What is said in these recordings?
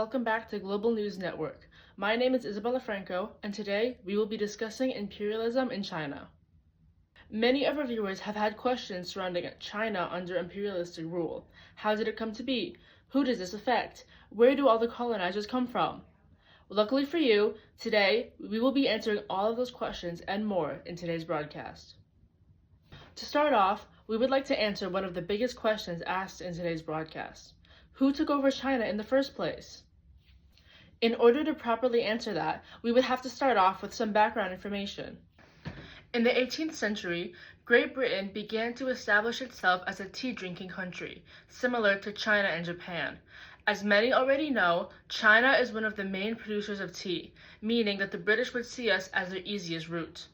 welcome back to Global News Network. My name is Isabella Franco, and today we will be discussing imperialism in China. Many of our viewers have had questions surrounding China under imperialistic rule. How did it come to be? Who does this affect? Where do all the colonizers come from? Luckily for you, today we will be answering all of those questions and more in today's broadcast. To start off, we would like to answer one of the biggest questions asked in today's broadcast. Who took over China in the first place? In order to properly answer that, we would have to start off with some background information. In the 18th century, Great Britain began to establish itself as a tea-drinking country, similar to China and Japan. As many already know, China is one of the main producers of tea, meaning that the British would see us as their easiest route.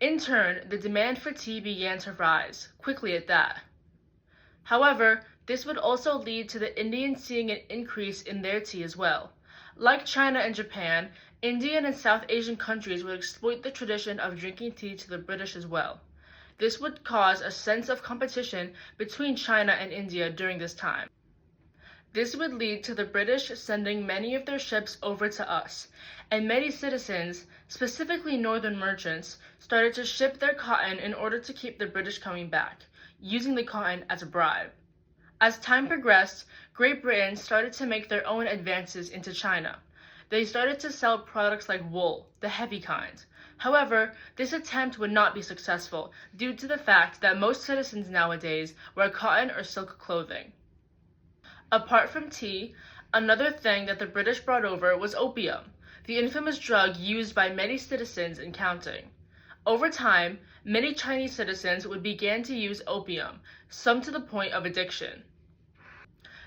In turn, the demand for tea began to rise, quickly at that. However, this would also lead to the Indians seeing an increase in their tea as well. Like China and Japan, Indian and South Asian countries would exploit the tradition of drinking tea to the British as well. This would cause a sense of competition between China and India during this time. This would lead to the British sending many of their ships over to us, and many citizens, specifically northern merchants, started to ship their cotton in order to keep the British coming back, using the cotton as a bribe. As time progressed, Great Britain started to make their own advances into China. They started to sell products like wool, the heavy kind. However, this attempt would not be successful due to the fact that most citizens nowadays wear cotton or silk clothing. Apart from tea, another thing that the British brought over was opium, the infamous drug used by many citizens in counting. Over time, many Chinese citizens would begin to use opium, some to the point of addiction.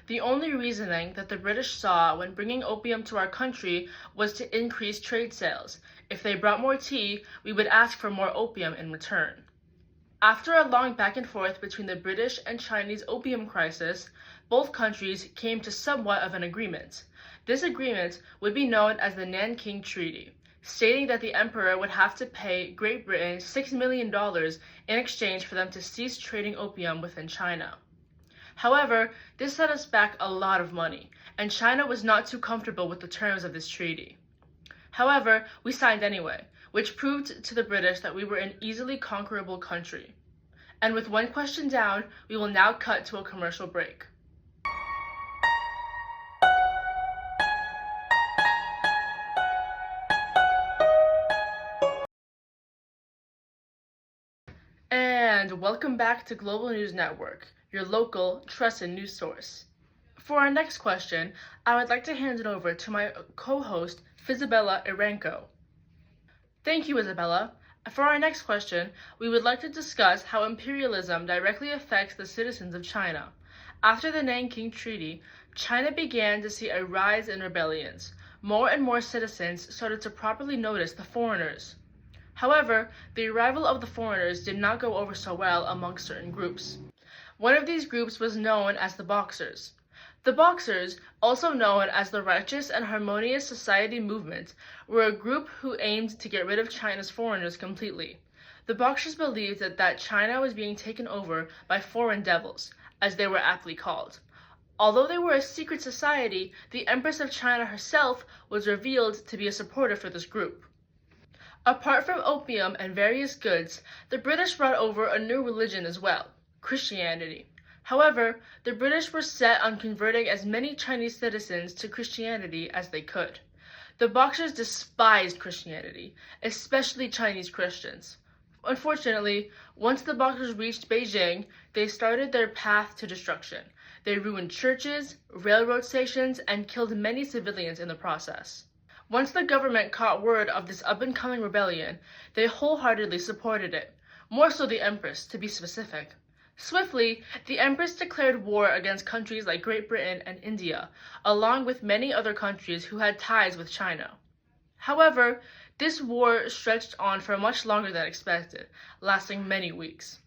The only reasoning that the British saw when bringing opium to our country was to increase trade sales. If they brought more tea, we would ask for more opium in return. After a long back and forth between the British and Chinese opium crisis, both countries came to somewhat of an agreement. This agreement would be known as the Nanking Treaty, stating that the emperor would have to pay Great Britain $6 million in exchange for them to cease trading opium within China. However, this set us back a lot of money, and China was not too comfortable with the terms of this treaty. However, we signed anyway, which proved to the British that we were an easily conquerable country. And with one question down, we will now cut to a commercial break. And welcome back to Global News Network, your local, trusted news source. For our next question, I would like to hand it over to my co-host, Isabella Franco. Thank you, Isabella. For our next question, we would like to discuss how imperialism directly affects the citizens of China. After the Nanking Treaty, China began to see a rise in rebellions. More and more citizens started to properly notice the foreigners. However, the arrival of the foreigners did not go over so well among certain groups. One of these groups was known as the Boxers. The Boxers, also known as the Righteous and Harmonious Society Movement, were a group who aimed to get rid of China's foreigners completely. The Boxers believed that China was being taken over by foreign devils, as they were aptly called. Although they were a secret society, the Empress of China herself was revealed to be a supporter for this group. Apart from opium and various goods, the British brought over a new religion as well, Christianity. However, the British were set on converting as many Chinese citizens to Christianity as they could. The Boxers despised Christianity, especially Chinese Christians. Unfortunately, once the Boxers reached Beijing, they started their path to destruction. They ruined churches, railroad stations, and killed many civilians in the process. Once the government caught word of this up-and-coming rebellion, they wholeheartedly supported it, more so the Empress, to be specific. Swiftly, the Empress declared war against countries like Great Britain and India, along with many other countries who had ties with China. However, this war stretched on for much longer than expected, lasting many weeks.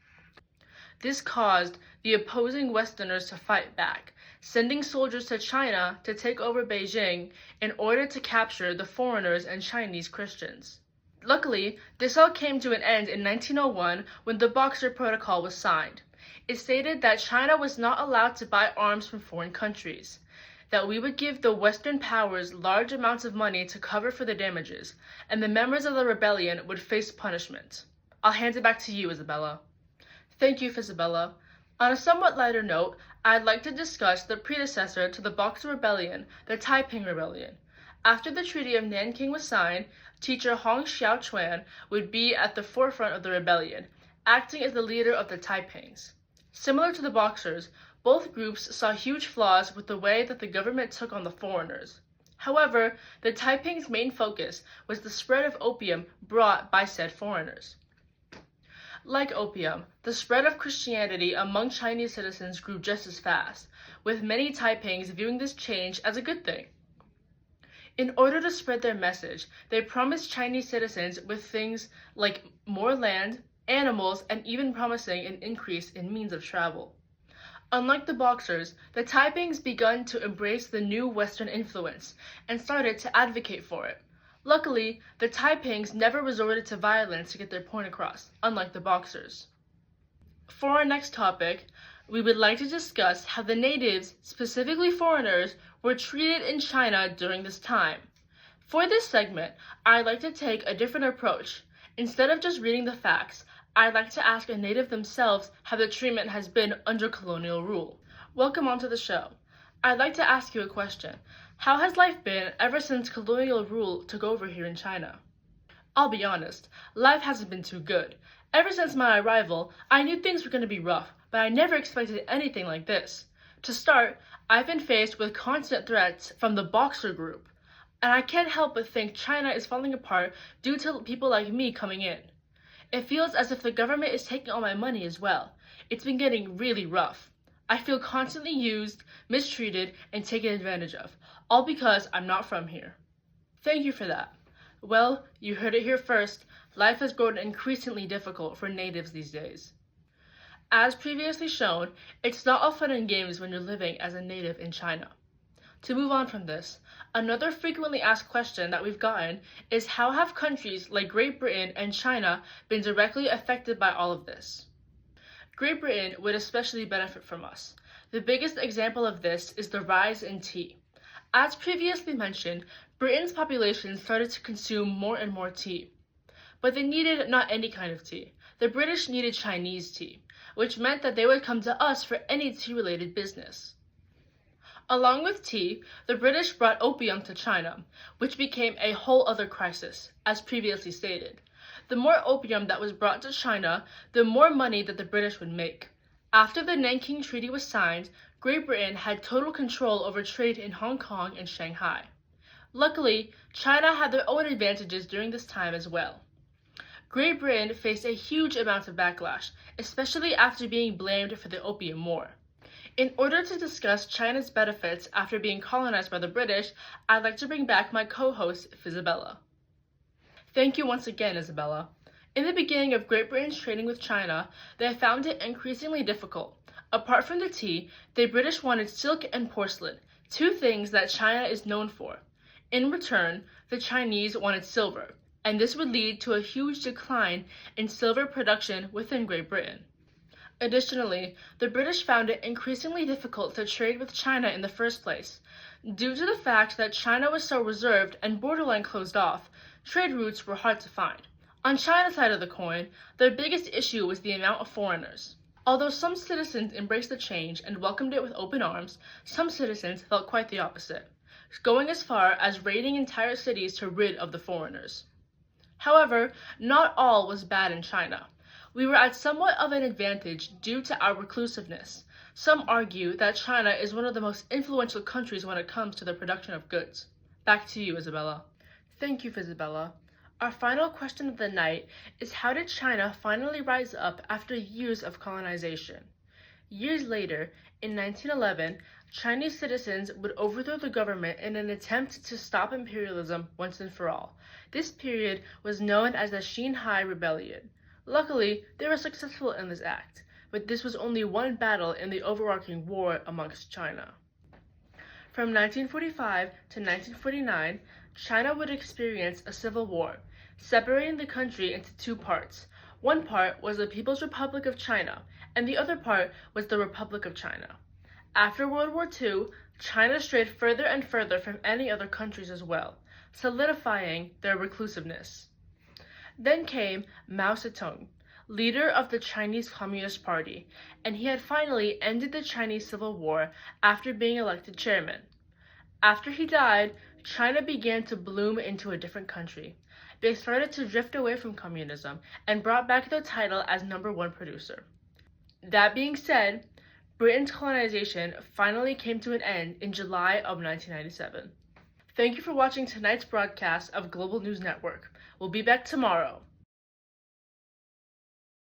This caused the opposing Westerners to fight back, sending soldiers to China to take over Beijing in order to capture the foreigners and Chinese Christians. Luckily, this all came to an end in 1901 when the Boxer Protocol was signed. It stated that China was not allowed to buy arms from foreign countries. that we would give the Western powers large amounts of money to cover for the damages, and the members of the rebellion would face punishment. I'll hand it back to you, Isabella. Thank you, Isabella. On a somewhat lighter note, I'd like to discuss the predecessor to the Boxer Rebellion, the Taiping Rebellion. After the Treaty of Nanking was signed, teacher Hong Xiaochuan would be at the forefront of the rebellion, acting as the leader of the Taipings. Similar to the Boxers, both groups saw huge flaws with the way that the government took on the foreigners. However, the Taiping's main focus was the spread of opium brought by said foreigners. Like opium, the spread of Christianity among Chinese citizens grew just as fast, with many Taipings viewing this change as a good thing. In order to spread their message, they promised Chinese citizens with things like more land, animals, and even promising an increase in means of travel. Unlike the Boxers, the Taipings begun to embrace the new Western influence and started to advocate for it. Luckily, the Taipings never resorted to violence to get their point across, unlike the Boxers. For our next topic, we would like to discuss how the natives, specifically foreigners, were treated in China during this time. For this segment, I'd like to take a different approach. Instead of just reading the facts, I'd like to ask a native themselves how the treatment has been under colonial rule. Welcome onto the show. I'd like to ask you a question. How has life been ever since colonial rule took over here in China? I'll be honest, life hasn't been too good. Ever since my arrival, I knew things were going to be rough, but I never expected anything like this. To start, I've been faced with constant threats from the Boxer group, and I can't help but think China is falling apart due to people like me coming in. It feels as if the government is taking all my money as well. It's been getting really rough. I feel constantly used, mistreated, and taken advantage of, all because I'm not from here. Thank you for that. Well, you heard it here first. Life has grown increasingly difficult for natives these days. As previously shown, it's not all fun and games when you're living as a native in China. To move on from this, another frequently asked question that we've gotten is how have countries like Great Britain and China been directly affected by all of this? Great Britain would especially benefit from us. The biggest example of this is the rise in tea. As previously mentioned, Britain's population started to consume more and more tea. But they needed not any kind of tea. The British needed Chinese tea, which meant that they would come to us for any tea-related business. Along with tea, the British brought opium to China, which became a whole other crisis, as previously stated. The more opium that was brought to China, the more money that the British would make. After the Nanking Treaty was signed, Great Britain had total control over trade in Hong Kong and Shanghai. Luckily, China had their own advantages during this time as well. Great Britain faced a huge amount of backlash, especially after being blamed for the Opium War. In order to discuss China's benefits after being colonized by the British, I'd like to bring back my co-host, Isabella. Thank you once again, Isabella. In the beginning of Great Britain's trading with China, they found it increasingly difficult. Apart from the tea, the British wanted silk and porcelain, two things that China is known for. In return, the Chinese wanted silver, and this would lead to a huge decline in silver production within Great Britain. Additionally, the British found it increasingly difficult to trade with China in the first place. Due to the fact that China was so reserved and borderline closed off, trade routes were hard to find. On China's side of the coin, their biggest issue was the amount of foreigners. Although some citizens embraced the change and welcomed it with open arms, some citizens felt quite the opposite, going as far as raiding entire cities to rid of the foreigners. However, not all was bad in China. We were at somewhat of an advantage due to our reclusiveness. Some argue that China is one of the most influential countries when it comes to the production of goods. Back to you, Isabella. Thank you, Isabella. Our final question of the night is how did China finally rise up after years of colonization? Years later, in 1911, Chinese citizens would overthrow the government in an attempt to stop imperialism once and for all. This period was known as the Xinhai Rebellion. Luckily, they were successful in this act, but this was only one battle in the overarching war amongst China. From 1945 to 1949, China would experience a civil war, separating the country into two parts. One part was the People's Republic of China, and the other part was the Republic of China. After World War II, China strayed further and further from any other countries as well, solidifying their reclusiveness. Then came Mao Zedong, leader of the Chinese Communist Party, and he had finally ended the Chinese Civil War after being elected chairman. After he died, China began to bloom into a different country. They started to drift away from communism and brought back their title as #1 producer. That being said, Britain's colonization finally came to an end in July of 1997. Thank you for watching tonight's broadcast of Global News Network. We'll be back tomorrow.